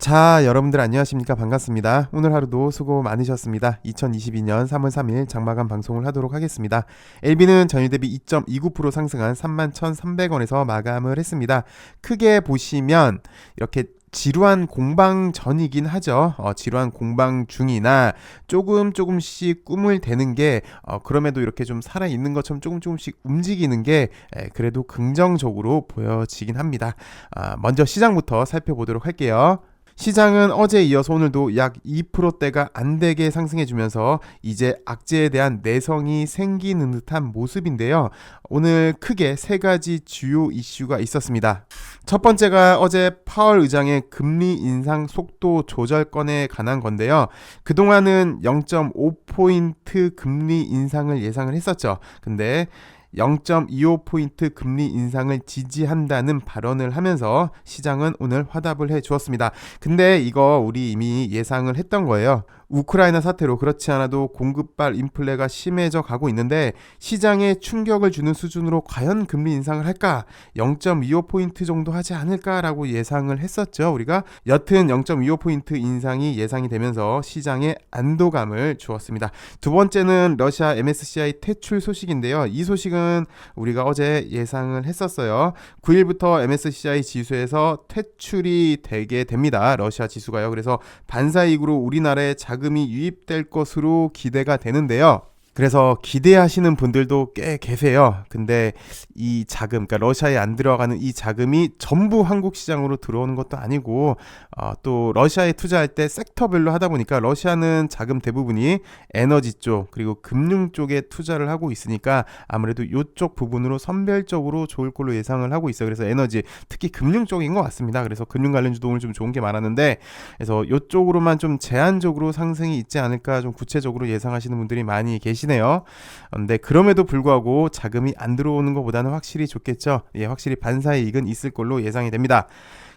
자, 여러분들 안녕하십니까? 반갑습니다. 오늘 하루도 수고 많으셨습니다. 2022년 3월 3일 장마감 방송을 하도록 하겠습니다. LB는 전일 대비 2.29% 상승한 31,300원에서 마감을 했습니다. 크게 보시면 이렇게 지루한 공방 전이긴 하죠. 지루한 공방 중이나 조금씩 꿈을 대는 게 그럼에도 이렇게 좀 살아있는 것처럼 조금씩 움직이는 게 그래도 긍정적으로 보여지긴 합니다. 먼저 시장부터 살펴보도록 할게요. 시장은 어제에 이어서 오늘도 약 2%대가 안되게 상승해주면서 이제 악재에 대한 내성이 생기는 듯한 모습인데요. 오늘 크게 세 가지 주요 이슈가 있었습니다. 첫 번째가 어제 파월 의장의 금리 인상 속도 조절건에 관한 건데요. 그동안은 0.5포인트 금리 인상을 예상을 했었죠. 근데 0.25포인트 금리 인상을 지지한다는 발언을 하면서 시장은 오늘 화답을 해 주었습니다. 근데 이거 우리 이미 예상을 했던 거예요. 우크라이나 사태로 그렇지 않아도 공급발 인플레가 심해져 가고 있는데 시장에 충격을 주는 수준으로 과연 금리 인상을 할까? 0.25포인트 정도 하지 않을까라고 예상을 했었죠. 우리가 여튼 0.25포인트 인상이 예상이 되면서 시장에 안도감을 주었습니다. 두 번째는 러시아 MSCI 퇴출 소식인데요. 이 소식은 우리가 어제 예상을 했었어요. 9일부터 MSCI 지수에서 퇴출이 되게 됩니다. 러시아 지수가요. 그래서 반사이익으로 우리나라에 자금이 유입될 것으로 기대가 되는데요. 그래서 기대하시는 분들도 꽤 계세요. 근데 이 자금, 그러니까 러시아에 안 들어가는 이 자금이 전부 한국 시장으로 들어오는 것도 아니고 또 러시아에 투자할 때 섹터별로 하다 보니까 러시아는 자금 대부분이 에너지 쪽 그리고 금융 쪽에 투자를 하고 있으니까 아무래도 이쪽 부분으로 선별적으로 좋을 걸로 예상을 하고 있어요. 그래서 에너지, 특히 금융 쪽인 것 같습니다. 그래서 금융 관련주도 오늘 좀 좋은 게 많았는데 그래서 이쪽으로만 좀 제한적으로 상승이 있지 않을까 좀 구체적으로 예상하시는 분들이 많이 계시네요. 근데 그럼에도 불구하고 자금이 안 들어오는 것보다는 확실히 좋겠죠. 확실히 반사이익은 있을 걸로 예상이 됩니다.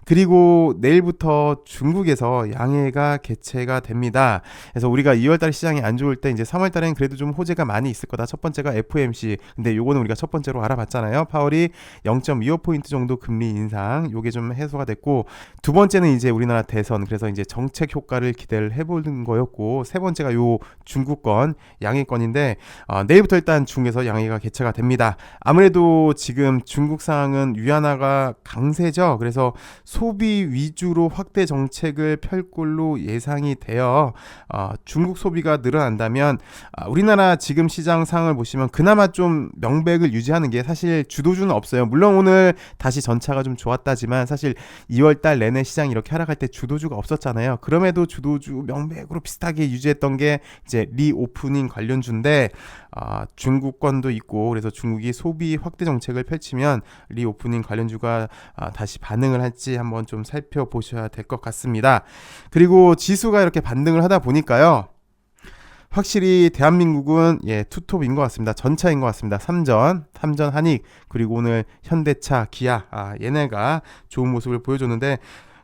그리고 내일부터 중국에서 양해가 개최가 됩니다. 그래서 우리가 2월달 시장이 안 좋을 때 이제 3월달엔 그래도 좀 호재가 많이 있을 거다. 첫 번째가 FOMC. 근데 요거는 우리가 첫 번째로 알아봤잖아요. 파월이 0.25포인트 정도 금리 인상. 요게 좀 해소가 됐고, 두 번째는 이제 우리나라 대선. 그래서 이제 정책 효과를 기대를 해보는 거였고, 세 번째가 요 중국권 양해권인데 내일부터 일단 중국에서 양해가 개최가 됩니다. 아무래도 지금 중국 상황은 위안화가 강세죠. 그래서 소비 위주로 확대 정책을 펼 걸로 예상이 되어 중국 소비가 늘어난다면 우리나라 지금 시장 상황을 보시면 그나마 좀 명백을 유지하는 게 사실 주도주는 없어요. 물론 오늘 다시 전차가 좀 좋았다지만 사실 2월달 내내 시장이 이렇게 하락할 때 주도주가 없었잖아요. 그럼에도 주도주 명백으로 비슷하게 유지했던 게 이제 리오프닝 관련주인데 중국권도 있고 그래서 중국이 소비 확대 정책을 펼치면 리오프닝 관련주가 다시 반응을 할지 한번 좀 살펴보셔야 될 것 같습니다. 그리고 지수가 이렇게 반등을 하다 보니까요. 확실히 대한민국은 투톱인 것 같습니다. 전차인 것 같습니다. 삼전 한익 그리고 오늘 현대차, 기아 얘네가 좋은 모습을 보여줬는데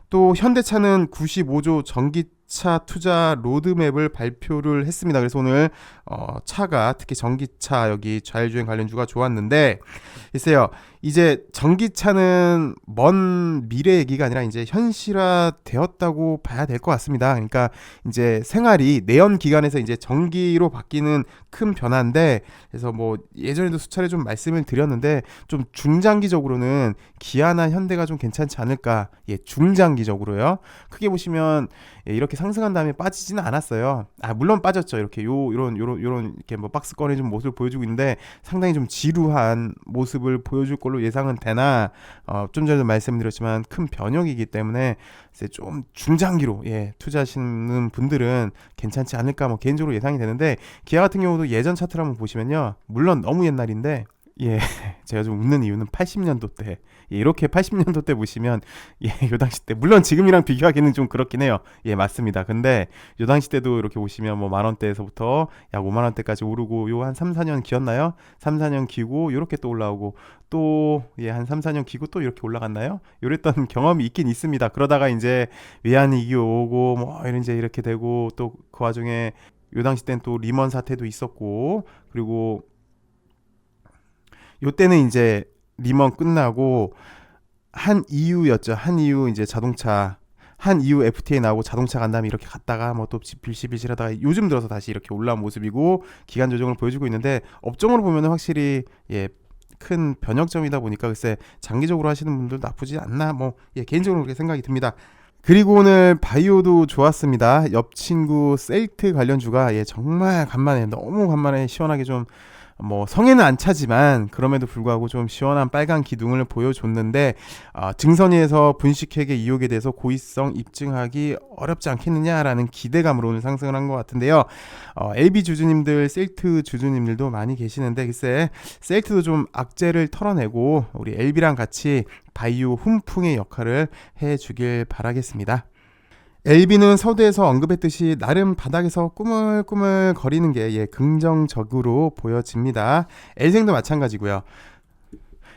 또 현대차는 95조 전기차 투자 로드맵을 발표를 했습니다. 그래서 오늘 차가 특히 전기차 여기 좌회주행 관련주가 좋았는데 글쎄요. 이제 전기차는 먼 미래 얘기가 아니라 이제 현실화 되었다고 봐야 될 것 같습니다. 그러니까 이제 생활이 내연 기관에서 이제 전기로 바뀌는 큰 변화인데 그래서 뭐 예전에도 수차례 좀 말씀을 드렸는데 좀 중장기적으로는 기아나 현대가 좀 괜찮지 않을까. 중장기적으로요. 크게 보시면 이렇게 상승한 다음에 빠지지는 않았어요. 물론 빠졌죠. 이렇게 요런 이렇게 뭐 박스 꺼내준 모습을 보여주고 있는데 상당히 좀 지루한 모습을 보여줄 걸로 예상은 되나 좀 전에도 말씀드렸지만 큰 변혁이기 때문에 이제 좀 중장기로 투자하시는 분들은 괜찮지 않을까 뭐 개인적으로 예상이 되는데 기아 같은 경우도 예전 차트를 한번 보시면요. 물론 너무 옛날인데 제가 좀 웃는 이유는 80년도 때 이렇게 80년도 때 보시면 요 당시 때 물론 지금이랑 비교하기는 좀 그렇긴 해요. 맞습니다. 근데 요 당시 때도 이렇게 보시면 뭐 만원대에서부터 약 5만원대까지 오르고 요 한 3, 4년 기었나요? 3, 4년 기고 요렇게 또 올라오고 또 한 3, 4년 기고 또 이렇게 올라갔나요? 요랬던 경험이 있긴 있습니다. 그러다가 이제 외환위기 오고 뭐 이제 이렇게 되고 또 그 와중에 요 당시 때는 또 리먼 사태도 있었고 그리고 요때는 이제 리먼 끝나고 한 이유였죠. 한 이유 이제 자동차 한 이후 FTA 나오고 자동차 간 다음에 이렇게 갔다가 뭐 또 빌실빌실하다가 요즘 들어서 다시 이렇게 올라온 모습이고 기간 조정을 보여주고 있는데 업종으로 보면은 확실히 큰 변혁점이다 보니까 글쎄 장기적으로 하시는 분들 나쁘지 않나 뭐 개인적으로 그렇게 생각이 듭니다. 그리고 오늘 바이오도 좋았습니다. 옆 친구 셀트 관련주가 정말 간만에 너무 간만에 시원하게 좀 뭐 성에는 안 차지만 그럼에도 불구하고 좀 시원한 빨간 기둥을 보여줬는데 증선위에서 분식회계 의혹에 대해서 고의성 입증하기 어렵지 않겠느냐라는 기대감으로 오늘 상승을 한 것 같은데요. LB 주주님들, 셀트 주주님들도 많이 계시는데 글쎄 셀트도 좀 악재를 털어내고 우리 LB랑 같이 바이오 훈풍의 역할을 해주길 바라겠습니다. LB는 서두에서 언급했듯이 나름 바닥에서 꾸물꾸물 거리는 게 긍정적으로 보여집니다. 엘생도 마찬가지고요.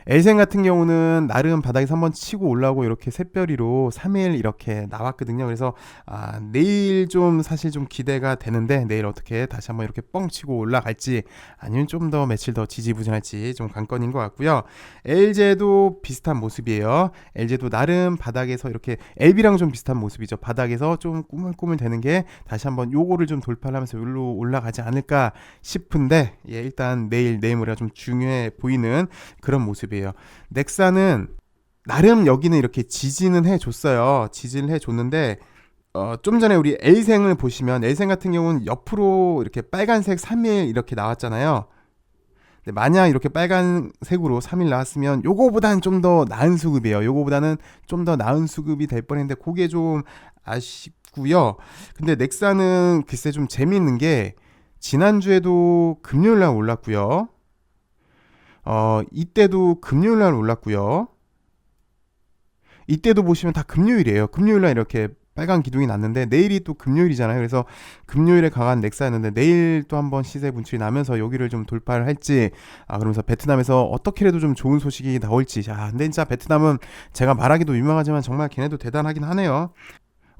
엘생 같은 경우는 나름 바닥에서 한번 치고 올라오고 이렇게 샛별이로 3일 이렇게 나왔거든요. 그래서 내일 좀 사실 좀 기대가 되는데 내일 어떻게 다시 한번 이렇게 뻥 치고 올라갈지 아니면 좀 더 며칠 더 지지부진할지 좀 관건인 것 같고요. LG도 비슷한 모습이에요. LG도 나름 바닥에서 이렇게 LB랑 좀 비슷한 모습이죠. 바닥에서 좀 꾸물꾸물 되는 게 다시 한번 요거를 좀 돌파를 하면서 여기로 올라가지 않을까 싶은데 일단 내일 모레가 좀 중요해 보이는 그런 모습이에요. 넥사는 나름 여기는 이렇게 지지는 해줬어요. 지지를 해줬는데 좀 전에 우리 L생을 보시면 L생 같은 경우는 옆으로 이렇게 빨간색 3일 이렇게 나왔잖아요. 근데 만약 이렇게 빨간색으로 3일 나왔으면 요거보다는 좀 더 나은 수급이에요. 요거보다는 좀 더 나은 수급이 될 뻔했는데 그게 좀 아쉽고요. 근데 넥사는 글쎄 좀 재미있는 게 지난주에도 금요일날 올랐고요. 이때도 금요일날 올랐고요. 이때도 보시면 다 금요일이에요. 금요일날 이렇게 빨간 기둥이 났는데 내일이 또 금요일이잖아요. 그래서 금요일에 강한 넥사였는데 내일 또 한번 시세 분출이 나면서 여기를 좀 돌파를 할지 그러면서 베트남에서 어떻게라도 좀 좋은 소식이 나올지 근데 진짜 베트남은 제가 말하기도 유명하지만 정말 걔네도 대단하긴 하네요.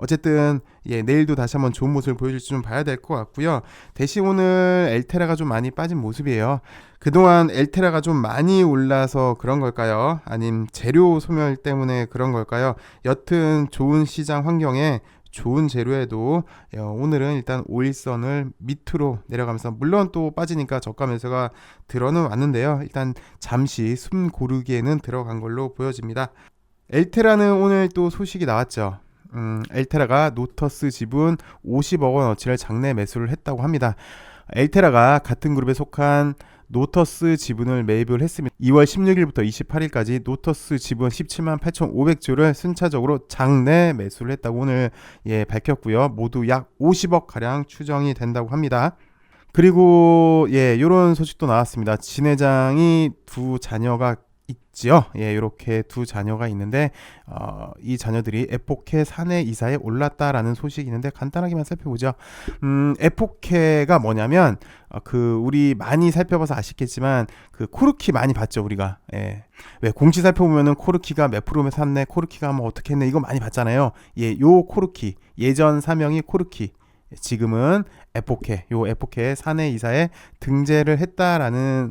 어쨌든 내일도 다시 한번 좋은 모습을 보여줄지 좀 봐야 될 것 같고요. 대신 오늘 엘테라가 좀 많이 빠진 모습이에요. 그동안 엘테라가 좀 많이 올라서 그런 걸까요? 아님 재료 소멸 때문에 그런 걸까요? 여튼 좋은 시장 환경에 좋은 재료에도 오늘은 일단 5일선을 밑으로 내려가면서 물론 또 빠지니까 저가 매수가 들어는 왔는데요. 일단 잠시 숨 고르기에는 들어간 걸로 보여집니다. 엘테라는 오늘 또 소식이 나왔죠. 엘테라가 노터스 지분 50억 원어치를 장내 매수를 했다고 합니다. 엘테라가 같은 그룹에 속한 노터스 지분을 매입을 했습니다. 2월 16일부터 28일까지 노터스 지분 17만 8,500주를 순차적으로 장내 매수를 했다고 오늘 밝혔고요. 모두 약 50억 가량 추정이 된다고 합니다. 그리고 이런 소식도 나왔습니다. 진 회장이 두 자녀가 있지요. 이렇게 두 자녀가 있는데 이 자녀들이 에포케 사내 이사에 올랐다라는 소식이 있는데 간단하게만 살펴보죠. 에포케가 뭐냐면 우리 많이 살펴봐서 아시겠지만 그 코르키 많이 봤죠 우리가. 왜 공시 살펴보면은 코르키가 몇 프로에 샀네, 코르키가 뭐 어떻게 했네 이거 많이 봤잖아요. 요 코르키 예전 사명이 코르키. 지금은 에포케, 에포케 사내 이사에 등재를 했다라는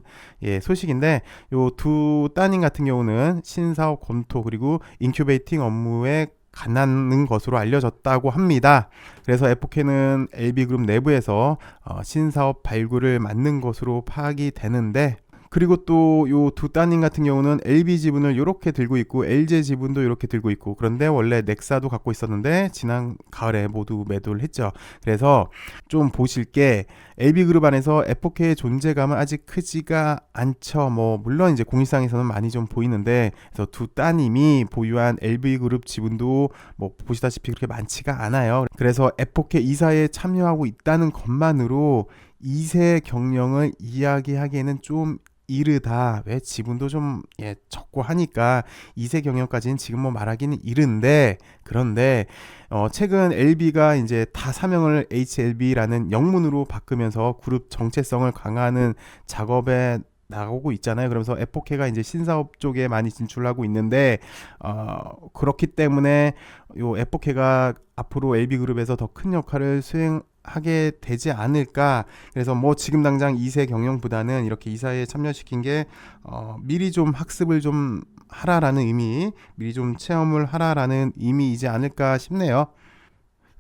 소식인데 요 두 따님 같은 경우는 신사업 검토 그리고 인큐베이팅 업무에 관하는 것으로 알려졌다고 합니다. 그래서 에포케는 LB그룹 내부에서 신사업 발굴을 맡는 것으로 파악이 되는데 그리고 또 요 두 따님 같은 경우는 LB 지분을 이렇게 들고 있고 LG 지분도 이렇게 들고 있고 그런데 원래 넥사도 갖고 있었는데 지난 가을에 모두 매도를 했죠. 그래서 좀 보실 게 LB그룹 안에서 에포케의 존재감은 아직 크지가 않죠. 뭐 물론 이제 공시상에서는 많이 좀 보이는데 그래서 두 따님이 보유한 LB그룹 지분도 뭐 보시다시피 그렇게 많지가 않아요. 그래서 에포케 이사에 참여하고 있다는 것만으로 2세 경영을 이야기하기에는 좀 이르다. 왜 지분도 좀 적고 하니까 2세 경영까지는 지금 뭐 말하기는 이른데 그런데 최근 LB가 이제 다 사명을 HLB라는 영문으로 바꾸면서 그룹 정체성을 강화하는 작업에 나오고 있잖아요. 그러면서 에포케가 이제 신사업 쪽에 많이 진출하고 있는데 그렇기 때문에 요 에포케가 앞으로 LB그룹에서 더 큰 역할을 수행하게 되지 않을까. 그래서 뭐 지금 당장 2세 경영보다는 이렇게 이사에 참여시킨 게 미리 좀 학습을 좀 하라라는 의미, 미리 좀 체험을 하라라는 의미이지 않을까 싶네요.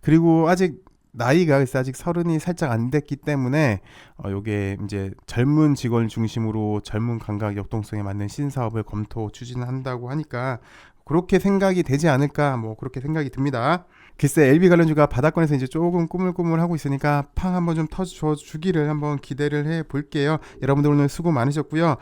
그리고 아직 나이가 글쎄 아직 30이 살짝 안 됐기 때문에 요게 이제 젊은 직원 중심으로 젊은 감각 역동성에 맞는 신사업을 검토 추진한다고 하니까 그렇게 생각이 되지 않을까 뭐 그렇게 생각이 듭니다. 글쎄 LB 관련주가 바닥권에서 이제 조금 꾸물꾸물 하고 있으니까 팡 한번 좀 터져 주기를 한번 기대를 해 볼게요. 여러분들 오늘 수고 많으셨고요.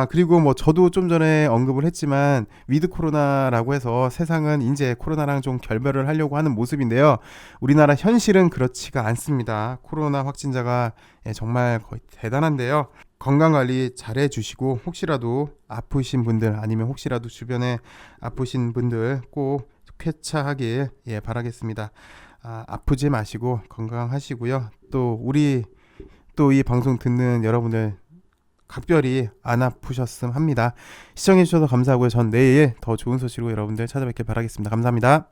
그리고 뭐 저도 좀 전에 언급을 했지만 위드 코로나라고 해서 세상은 이제 코로나랑 좀 결별을 하려고 하는 모습인데요. 우리나라 현실은 그렇지가 않습니다. 코로나 확진자가 정말 거의 대단한데요. 건강관리 잘 해주시고 혹시라도 아프신 분들 아니면 혹시라도 주변에 아프신 분들 꼭 쾌차하길 바라겠습니다. 아프지 마시고 건강하시고요. 또 우리 또 이 방송 듣는 여러분들 각별히 안 아프셨음 합니다. 시청해주셔서 감사하고요. 전 내일 더 좋은 소식으로 여러분들 찾아뵙길 바라겠습니다. 감사합니다.